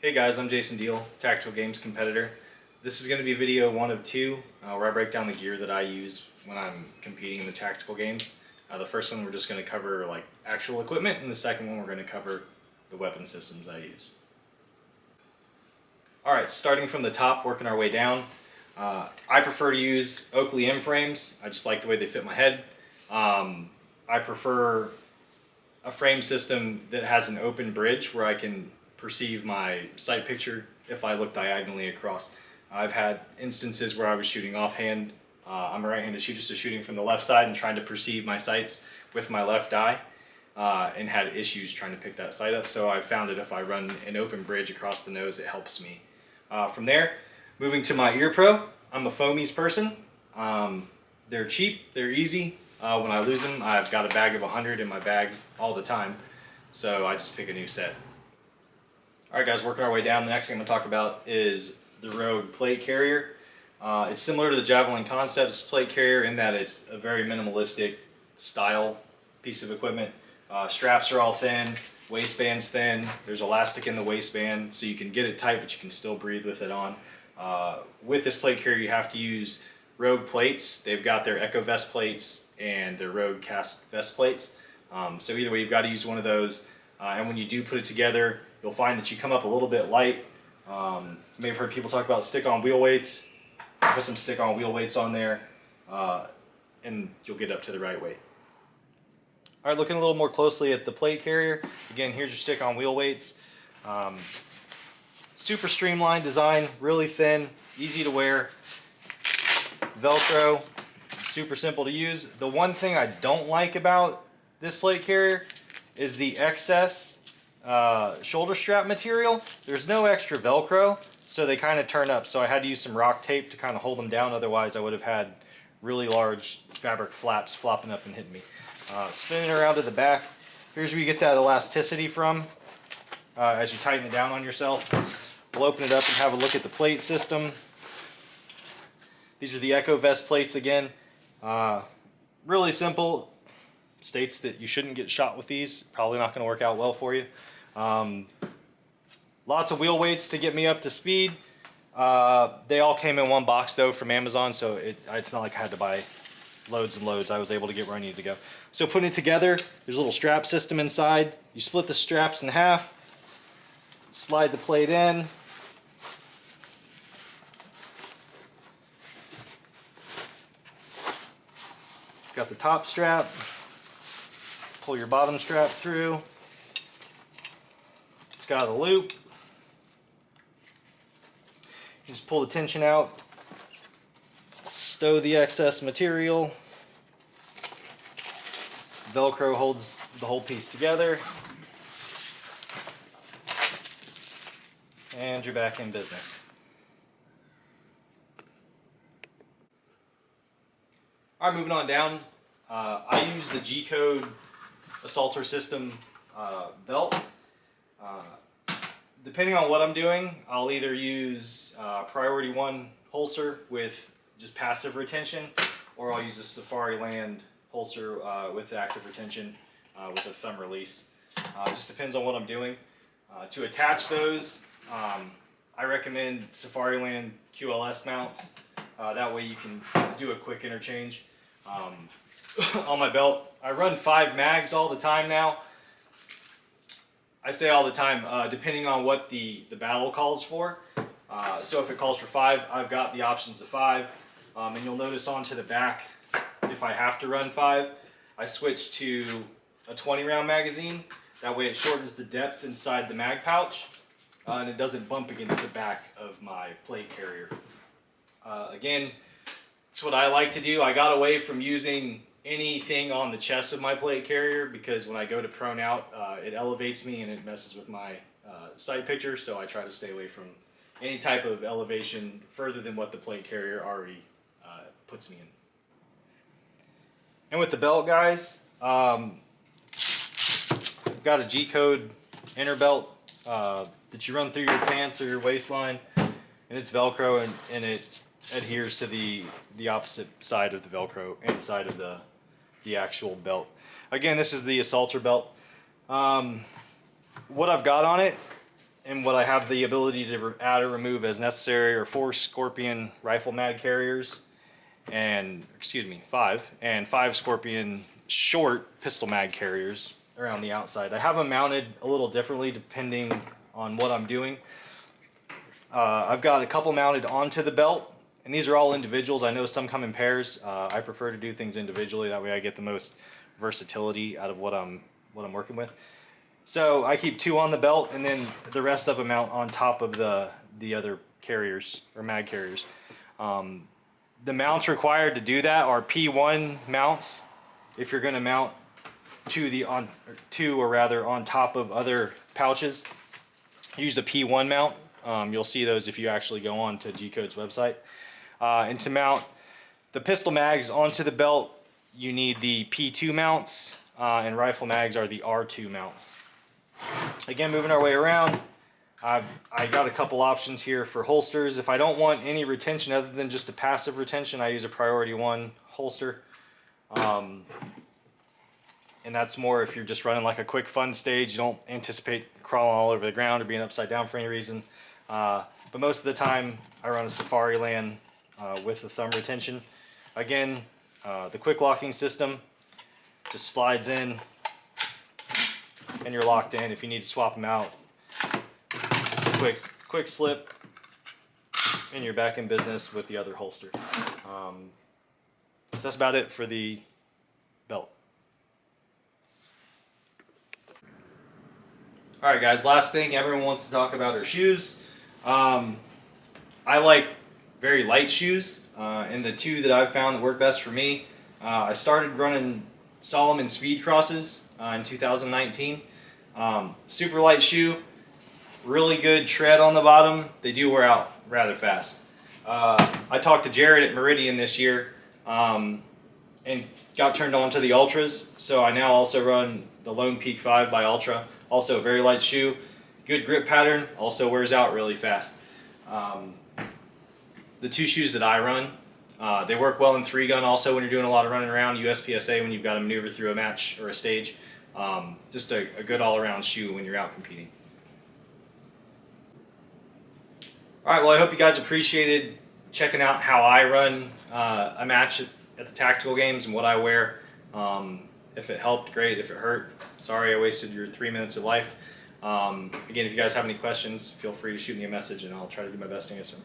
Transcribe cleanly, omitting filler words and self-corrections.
Hey guys, I'm Jason Deal, Tactical Games competitor. This is going to be video one of two where I break down the gear that I use when I'm competing in the tactical games. The first one we're just going to cover like actual equipment, and the second one we're going to cover the weapon systems I use. Alright, starting from the top, working our way down. I prefer to use Oakley M Frames. I just like the way they fit my head. I prefer a frame system that has an open bridge where I can perceive my sight picture if I look diagonally across. I've had instances where I was shooting offhand. I'm a right-handed shooter, so shooting from the left side and trying to perceive my sights with my left eye, and had issues trying to pick that sight up. So I found that if I run an open bridge across the nose, it helps me. From there, moving to my ear pro, I'm a foamies person. They're cheap, they're easy. When I lose them, I've got a bag of 100 in my bag all the time, so I just pick a new set. Alright guys, working our way down, the next thing I'm going to talk about is the Rogue plate carrier. It's similar to the Javelin Concepts plate carrier in that it's a very minimalistic style piece of equipment. Straps are all thin, waistband's thin, there's elastic in the waistband so you can get it tight but you can still breathe with it on. With this plate carrier you have to use Rogue plates. They've got their Echo Vest plates and their Rogue Cast Vest plates. So either way you've got to use one of those, and when you do put it together you'll find that you come up a little bit light. You may have heard people talk about stick-on wheel weights. Put some stick-on wheel weights on there, and you'll get up to the right weight. Alright, looking a little more closely at the plate carrier. Again, here's your stick-on wheel weights. Super streamlined design, really thin, easy to wear. Velcro, super simple to use. The one thing I don't like about this plate carrier is the excess shoulder strap material. There's no extra Velcro, so they kind of turn up. So I had to use some rock tape to kind of hold them down. Otherwise, I would have had really large fabric flaps flopping up and hitting me. Spinning around to the back, here's where you get that elasticity from. As you tighten it down on yourself, we'll open it up and have a look at the plate system. These are the Echo Vest plates again. Really simple. States that you shouldn't get shot with these. Probably not going to work out well for you. Lots of wheel weights to get me up to speed. They all came in one box though from Amazon, so it's not like I had to buy loads and loads. I was able to get where I needed to go. So putting it together, there's a little strap system inside. You split the straps in half, slide the plate in. Got the top strap. Pull your bottom strap through. It's got a loop. You just pull the tension out, stow the excess material. Velcro holds the whole piece together. And you're back in business. Alright, moving on down. I use the G-Code Assaulter System belt. Depending on what I'm doing, I'll either use Priority 1 holster with just passive retention, or I'll use a Safariland holster with active retention with a thumb release. Just depends on what I'm doing. To attach those, I recommend Safariland QLS mounts. That way you can do a quick interchange. On my belt, I run 5 mags all the time now. I say all the time, depending on what the battle calls for. So if it calls for 5, I've got the options of 5. And you'll notice onto the back, if I have to run 5, I switch to a 20-round magazine. That way it shortens the depth inside the mag pouch, and it doesn't bump against the back of my plate carrier. Again, it's what I like to do. I got away from using anything on the chest of my plate carrier because when I go to prone out, it elevates me and it messes with my sight picture, so I try to stay away from any type of elevation further than what the plate carrier already puts me in. And with the belt, guys, I've got a G-Code inner belt that you run through your pants or your waistline, and it's Velcro, and it adheres to the opposite side of the Velcro inside of the actual belt. Again, this is the Assaulter belt. What I've got on it and what I have the ability to add or remove as necessary are 4 Scorpion rifle mag carriers, and excuse me, 5, and 5 Scorpion short pistol mag carriers around the outside. I have them mounted a little differently depending on what I'm doing. I've got a couple mounted onto the belt, and these are all individuals. I know some come in pairs. I prefer to do things individually. That way I get the most versatility out of what I'm working with. So I keep 2 on the belt, and then the rest of them mount on top of the other carriers or mag carriers. The mounts required to do that are P1 mounts. If you're going to mount on top of other pouches, use a P1 mount. You'll see those if you actually go on to G-Code's website. And to mount the pistol mags onto the belt, you need the P2 mounts, and rifle mags are the R2 mounts. Again, moving our way around, I got a couple options here for holsters. If I don't want any retention other than just a passive retention, I use a Priority 1 holster. And that's more if you're just running like a quick fun stage. You don't anticipate crawling all over the ground or being upside down for any reason. But most of the time, I run a Safari Land with the thumb retention. Again, the quick locking system just slides in, and you're locked in. If you need to swap them out, it's a quick slip, and you're back in business with the other holster. So that's about it for the belt. All right, guys, last thing, everyone wants to talk about are shoes. I like very light shoes, and the 2 that I've found that work best for me, I started running Solomon Speed Crosses in 2019. Super light shoe, really good tread on the bottom. They do wear out rather fast. I talked to Jared at Meridian this year and got turned on to the Ultras, so I now also run the Lone Peak 5 by Ultra. Also a very light shoe, good grip pattern, also wears out really fast. The 2 shoes that I run, they work well in 3-gun also when you're doing a lot of running around, USPSA when you've got to maneuver through a match or a stage. Just a good all-around shoe when you're out competing. Alright, well I hope you guys appreciated checking out how I run a match at the tactical games and what I wear. If it helped, great. If it hurt, sorry I wasted your 3 minutes of life. Again, if you guys have any questions, feel free to shoot me a message and I'll try to do my best to answer them.